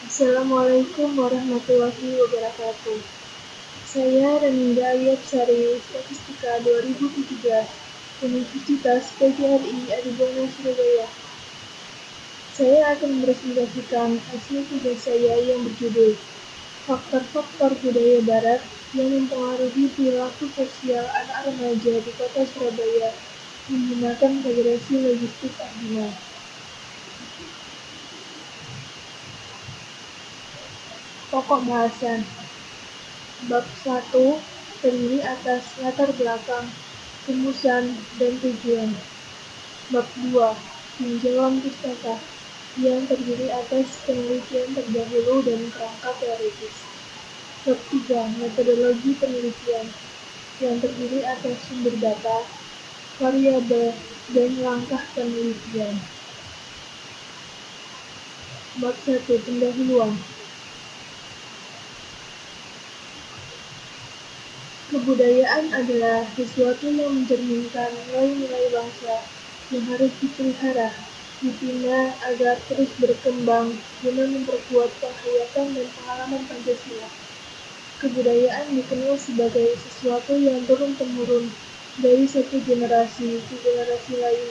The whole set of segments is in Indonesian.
Assalamualaikum warahmatullahi wabarakatuh. Saya Reninda Ayapsari, Statistika 2017, Universitas PGRI Adibono Surabaya. Saya akan mepresentasikan hasil tugas saya yang berjudul Faktor-faktor budaya Barat yang mempengaruhi perilaku sosial anak remaja di Kota Surabaya menggunakan federasi logistik ordinal. Pokok bahasan Bab 1 terdiri atas latar belakang, rumusan, dan tujuan. Bab 2 tinjauan pustaka yang terdiri atas penelitian terdahulu dan kerangka teoritis. Bab 3 metodologi penelitian yang terdiri atas sumber data, variabel, dan langkah penelitian. Bab 1 pendahuluan. Kebudayaan adalah sesuatu yang mencerminkan nilai-nilai bangsa yang harus dipelihara, dibina agar terus berkembang guna memperkuat penghayatan dan pengalaman Pancasila. Kebudayaan dikenal sebagai sesuatu yang turun-temurun dari satu generasi ke generasi lain,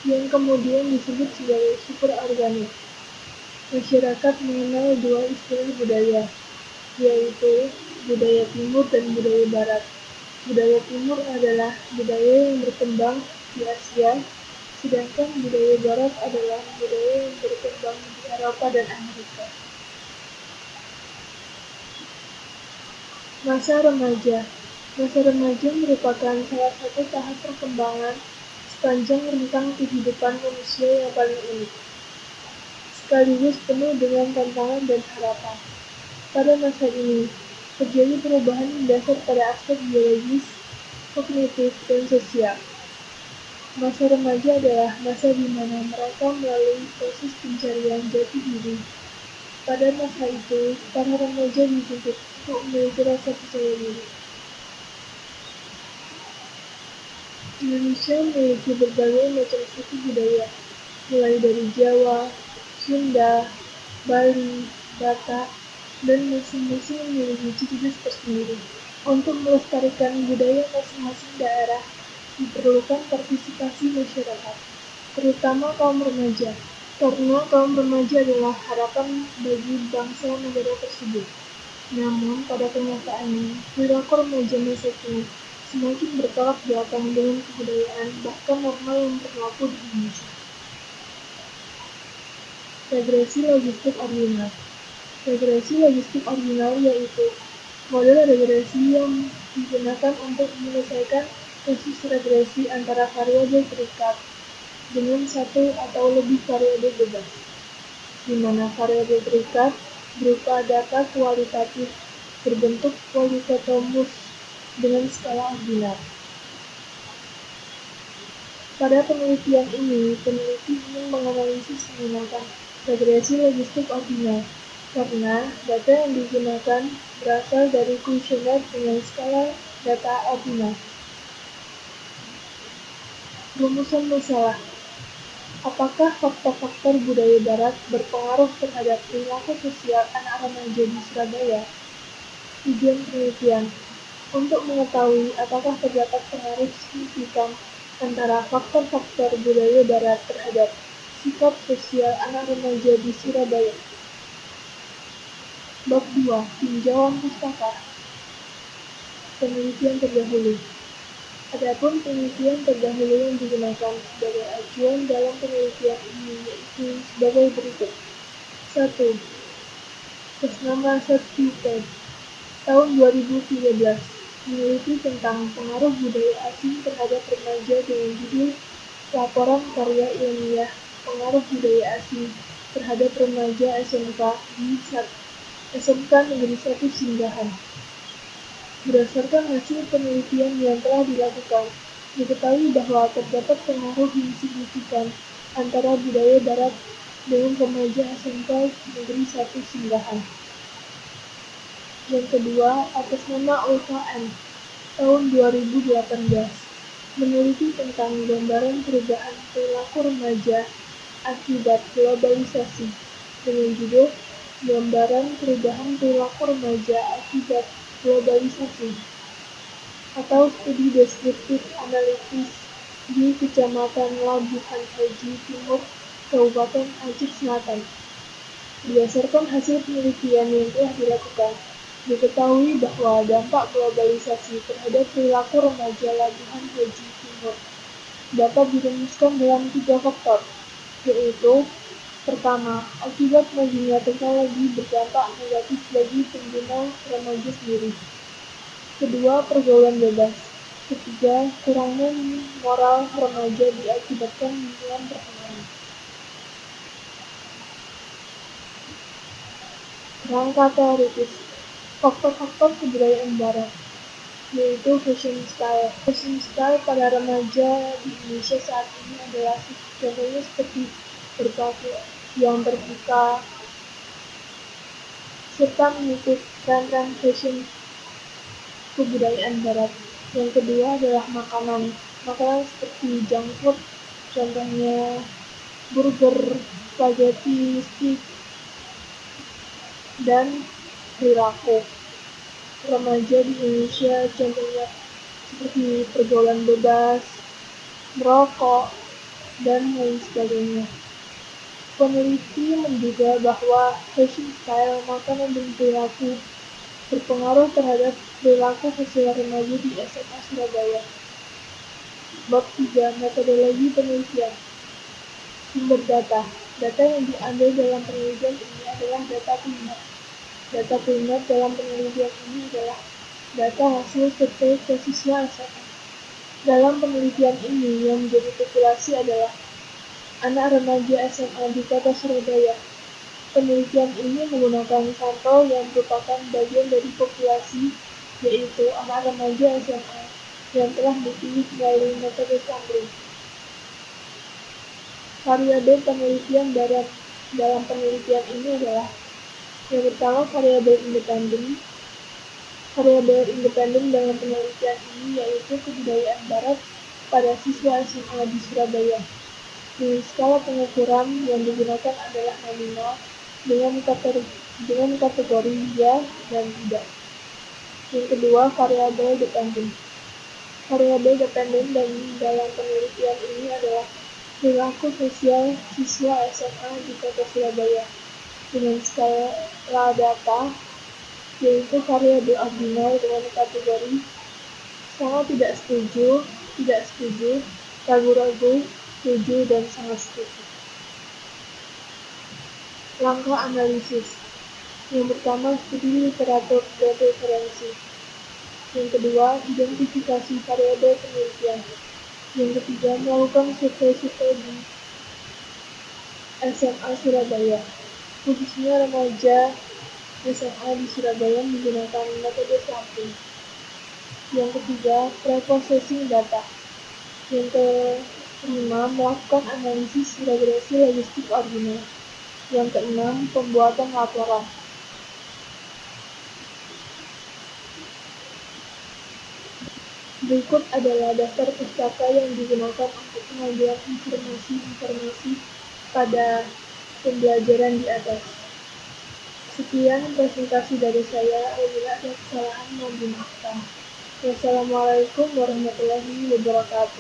yang kemudian disebut sebagai superorganik. Masyarakat mengenal dua istilah budaya, yaitu budaya timur dan budaya barat. Budaya timur adalah budaya yang berkembang di Asia, sedangkan budaya barat adalah budaya yang berkembang di Eropa dan Amerika. Masa remaja. Masa remaja merupakan salah satu tahap perkembangan sepanjang rentang kehidupan manusia yang paling unik, sekaligus penuh dengan tantangan dan harapan. Pada masa ini, terjadi perubahan mendasar pada aspek biologis, kognitif, dan sosial. Masa remaja adalah masa di mana mereka melalui proses pencarian jati diri. Pada masa itu, para remaja dituntut untuk memiliki rasa percaya diri. Indonesia memiliki berbagai macam suku budaya, mulai dari Jawa, Sunda, Bali, Batak, dan masing-masing memiliki ciri khas tersendiri. Untuk melestarikan budaya masing-masing daerah, diperlukan partisipasi masyarakat, terutama kaum remaja, karena kaum remaja adalah harapan bagi bangsa negara tersebut. Namun, pada kenyataannya, perilaku remaja masa kini semakin bertolak belakang dengan kebudayaan, bahkan norma yang berlaku di Indonesia. Regresi logistik ordinal. Regresi logistik ordinal yaitu model regresi yang digunakan untuk menyelesaikan kasus regresi antara variabel terikat dengan satu atau lebih variabel bebas, di mana variabel terikat berupa data kualitatif berbentuk politotomus dengan skala ordinal. Pada penelitian ini, peneliti ingin menganalisis menggunakan regresi logistik ordinal karena data yang digunakan berasal dari kuesioner dengan skala data ordinal. Rumusan masalah. Apakah faktor-faktor budaya barat berpengaruh terhadap perilaku sosial anak remaja di Surabaya? Tujuan penelitian untuk mengetahui apakah terdapat pengaruh signifikan antara faktor-faktor budaya barat terhadap sikap sosial anak remaja di Surabaya. Bab 2 tinjauan pustaka. Penelitian terdahulu. Adapun penelitian terdahulu yang digunakan sebagai acuan dalam penelitian ini yaitu sebagai berikut. 1. Kesnama Sertifikat tahun 2013 meneliti tentang pengaruh budaya asing terhadap remaja dengan judul Laporan Karya Ilmiah Pengaruh Budaya Asing terhadap Remaja SMK di SMK Negeri 1 Singgahan. Berdasarkan hasil penelitian yang telah dilakukan, diketahui bahwa terdapat pengaruh yang signifikan antara budaya barat dengan remaja SMK Negeri 1 Singgahan. Yang kedua, atas nama UKM tahun 2018 meneliti tentang gambaran perubahan perilaku remaja akibat globalisasi dengan judul Gambaran perubahan perilaku remaja akibat globalisasi, atau studi deskriptif analitis di Kecamatan Labuhan Haji Timur, Kabupaten Aceh Selatan. Berdasarkan hasil penelitian yang telah dilakukan, diketahui bahwa dampak globalisasi terhadap perilaku remaja Labuhan Haji Timur dapat dirumuskan dalam 3 faktor, yaitu: pertama, akibat majunya teknologi berdampak negatif bagi pengguna remaja sendiri. Kedua, pergaulan bebas. Ketiga, kurangnya moral remaja diakibatkan lingkungan pertemanan. Kerangka teoritis, faktor-faktor kebudayaan barat, yaitu fashion style. Fashion style pada remaja di Indonesia saat ini adalah contohnya seperti berpakaian terbuka, serta mengikuti tren-tren fashion kebudayaan barat. Yang kedua adalah makanan seperti junk food, contohnya burger, spaghetti, steak, dan perilaku remaja di Indonesia contohnya seperti pergaulan bebas, merokok, dan lain sebagainya. Peneliti menduga bahwa fashion style, makanan, dan perilaku berpengaruh terhadap perilaku sosial remaja di SMA Surabaya. Bab 3. Metodologi penelitian. Sumber data. Data yang diambil dalam penelitian ini adalah data primer. Data primer dalam penelitian ini adalah data hasil survei ke siswa SMA. Dalam penelitian ini, yang menjadi populasi adalah anak remaja SMA di Kota Surabaya. Penelitian ini menggunakan sampel yang merupakan bagian dari populasi, yaitu anak remaja SMA yang telah dipilih melalui metode sampling. Variabel penelitian dalam penelitian ini adalah: yang pertama, variabel independen. Variabel independen dalam penelitian ini yaitu kebudayaan barat pada siswa SMA di Surabaya. Dengan skala pengukuran yang digunakan adalah nominal dengan kategori ya dan tidak. Yang kedua, variabel dependen. Variabel dependen dalam penelitian ini adalah perilaku sosial siswa SMA di Kota Surabaya dengan skala data, yaitu variabel ordinal dengan kategori sangat tidak setuju, ragu-ragu, setuju, dan sangat setuju. Langkah analisis. Yang pertama, studi literatur dan referensi. Yang kedua, identifikasi variabel penelitian. Yang ketiga, melakukan survei di SMA Surabaya, khususnya remaja SMA di Surabaya menggunakan metode sampling. Yang ketiga, preprocessing data. Yang kelima, melakukan analisis regresi logistik ordinal. Yang keenam, pembuatan laporan. Berikut adalah daftar pustaka yang digunakan untuk pengambilan informasi pada pembelajaran di atas. Sekian presentasi dari saya. Apabila ada kesalahan, mohon dimaafkan. Wassalamualaikum warahmatullahi wabarakatuh.